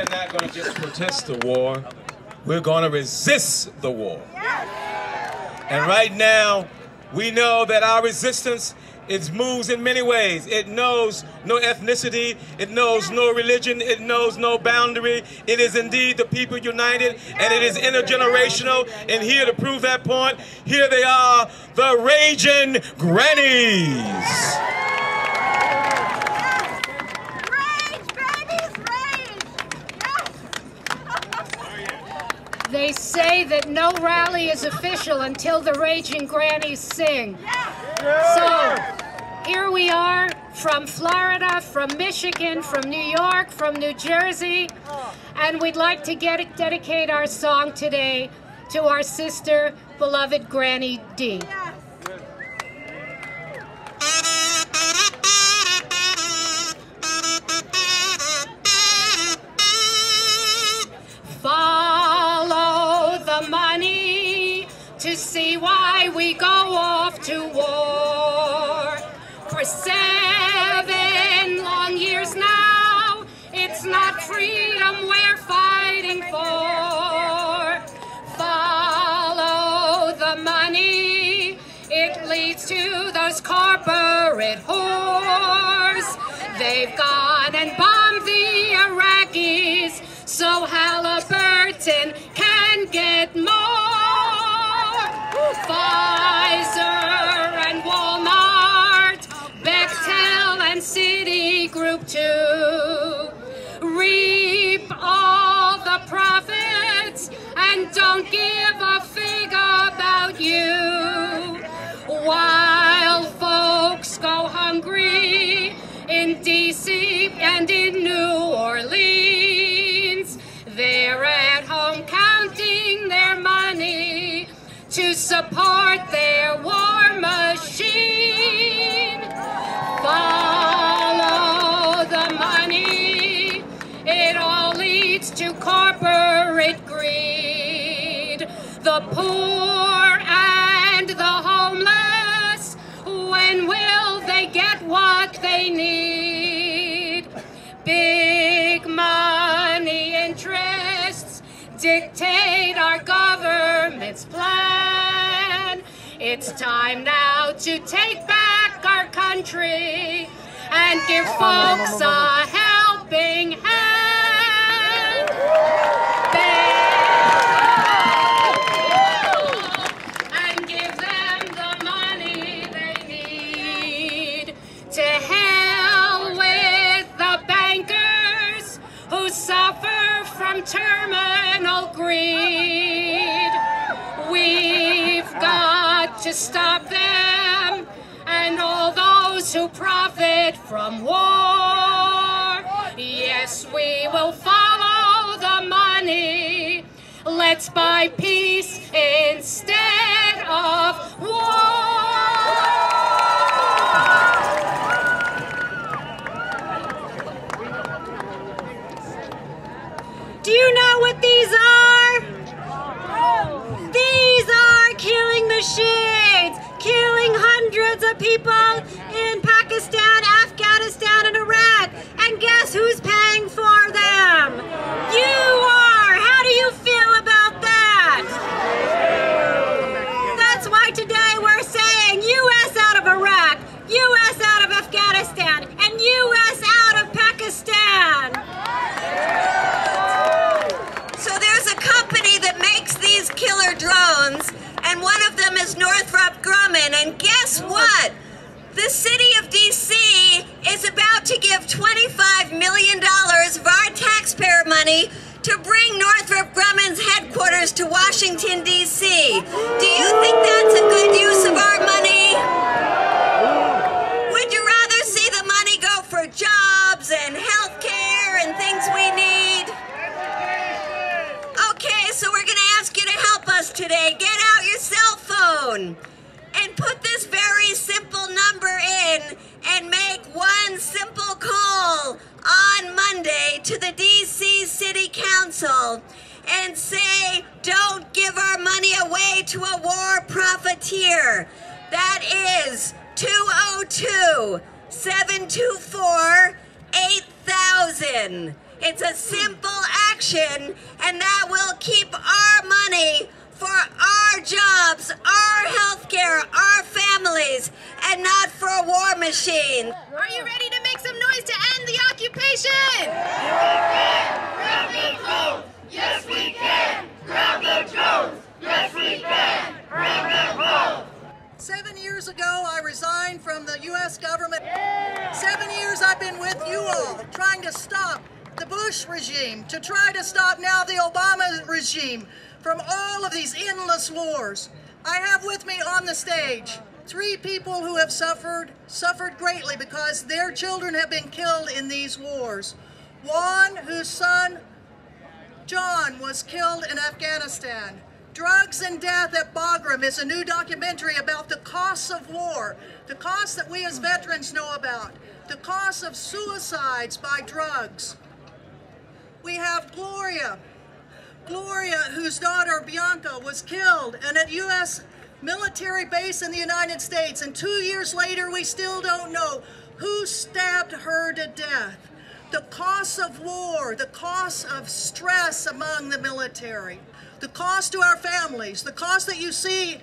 we're not going to just protest the war. We're going to resist the war. And right now, we know that our resistance moves in many ways. It knows no ethnicity. It knows no religion. It knows no boundary. It is indeed the people united, and it is intergenerational. And here to prove that point, here they are, the Raging Grannies. They say that no rally is official until the Raging Grannies sing. So, here we are from Florida, from Michigan, from New York, from New Jersey, and we'd like to dedicate our song today to our sister, beloved Granny D. To see why we go off to war. For 7 long years now, it's not freedom we're fighting for. Follow the money, it leads to those corporate whores. They've gone and bombed the Iraqis, so Halliburton can get more. Pfizer and Walmart, Bechtel and Citigroup too, reap all the profits and don't give a fig about you. While folks go hungry in D.C. and in New Orleans, they're at home counting their money to support their war machine. Follow the money, it all leads to corporate greed. The poor and the homeless, when will they get what they need? Big money interests dictate our government's plan. It's time now to take back our country and give folks a helping hand. And give them the money they need. To hell with the bankers who suffer from terminal greed. We've got to stop them and all those who profit from war. Yes, we will follow the money. Let's buy peace instead of war. Do you know what these are? These are killing machines, killing hundreds of people in Pakistan, Afghanistan, and Iraq. And guess who's paying for them? You are! How do you feel about that? That's why today we're saying U.S. out of Iraq, U.S. out of Afghanistan, and U.S. out of Pakistan. So there's a company that makes these killer drones, and one of them is Northrop Grumman, and guess what? The city of D.C. is about to give $25 million of our taxpayer money to bring Northrop Grumman's headquarters to Washington, D.C. Do you think that's a good use of our money? Would you rather see the money go for jobs and health care and things we need? Okay, so we're going to ask you to help us today. Get out your cell phone and put this very simple number in and make one simple call on Monday to the D.C. City Council and say, don't give our money away to a war profiteer. That is 202-724-8000. It's a simple election, and that will keep our money for our jobs, our health care, our families, and not for a war machine. Are you ready to make some noise to end the occupation? Yes, we can! Grab the drones! Yes, we can! Grab them both! 7 years ago, I resigned from the U.S. government. 7 years I've been with you all, trying to stop the Bush regime, to try to stop now the Obama regime from all of these endless wars. I have with me on the stage 3 people who have suffered greatly because their children have been killed in these wars. Juan, whose son, John, was killed in Afghanistan. Drugs and Death at Bagram is a new documentary about the costs of war, the costs that we as veterans know about, the costs of suicides by drugs. We have Gloria, whose daughter Bianca was killed in a U.S. military base in the United States, and 2 years later we still don't know who stabbed her to death. The costs of war, the costs of stress among the military, the cost to our families, the cost that you see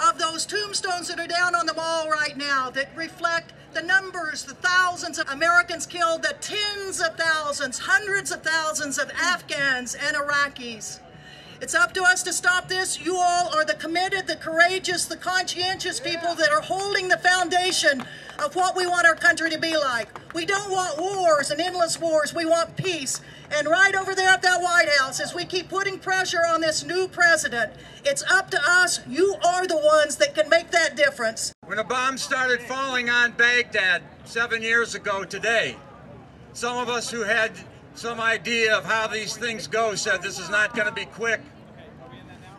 of those tombstones that are down on the mall right now that reflect the numbers, the thousands of Americans killed, the tens of thousands, hundreds of thousands of Afghans and Iraqis. It's up to us to stop this. You all are the committed, the courageous, the conscientious people that are holding the foundation of what we want our country to be like. We don't want wars and endless wars. We want peace. And right over there at that White House, as we keep putting pressure on this new president, it's up to us. You are the ones that can make that difference. When a bomb started falling on Baghdad 7 years ago today, some of us who had some idea of how these things go said this is not going to be quick,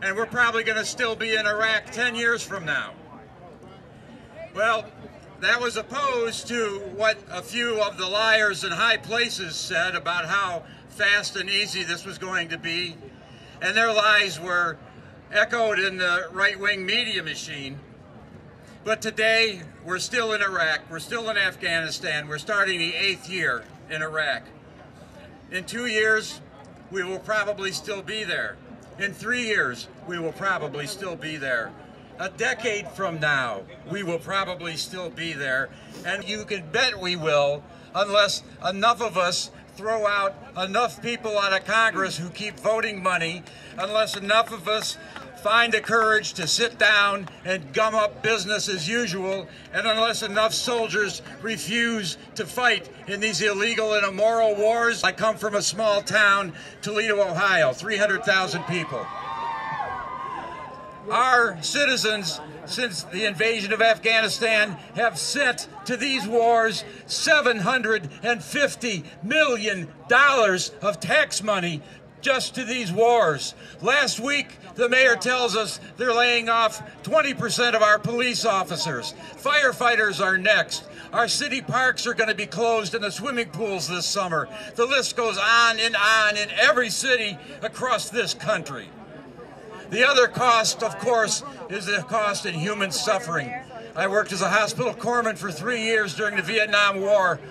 and we're probably going to still be in Iraq 10 years from now. Well, that was opposed to what a few of the liars in high places said about how fast and easy this was going to be, and their lies were echoed in the right-wing media machine. But today, we're still in Iraq, we're still in Afghanistan, we're starting the 8th year in Iraq. In 2 years, we will probably still be there. In 3 years, we will probably still be there. A decade from now, we will probably still be there. And you can bet we will, unless enough of us throw out enough people out of Congress who keep voting money, unless enough of us find the courage to sit down and gum up business as usual, and unless enough soldiers refuse to fight in these illegal and immoral wars. I come from a small town, Toledo, Ohio, 300,000 people. Our citizens, since the invasion of Afghanistan, have sent to these wars $750 million of tax money just to these wars. Last week, the mayor tells us they're laying off 20% of our police officers. Firefighters are next. Our city parks are going to be closed and the swimming pools this summer. The list goes on in every city across this country. The other cost, of course, is the cost in human suffering. I worked as a hospital corpsman for 3 years during the Vietnam War,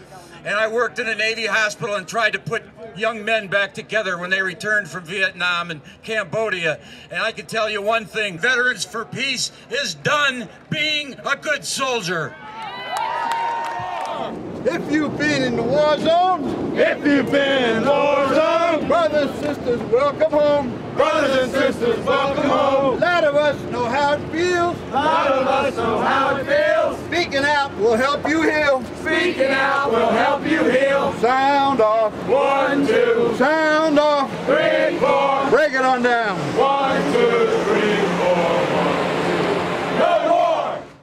and I worked in a Navy hospital and tried to put young men back together when they returned from Vietnam and Cambodia. And I can tell you one thing, Veterans for Peace is done being a good soldier. If you've been in the war zone, brothers and sisters, welcome home. Brothers and sisters, welcome home. A lot of us know how it feels. Speaking out will help you heal. Speaking out will help you heal. Sound off. 1, 2, Sound off. 3, 4. Break it on down.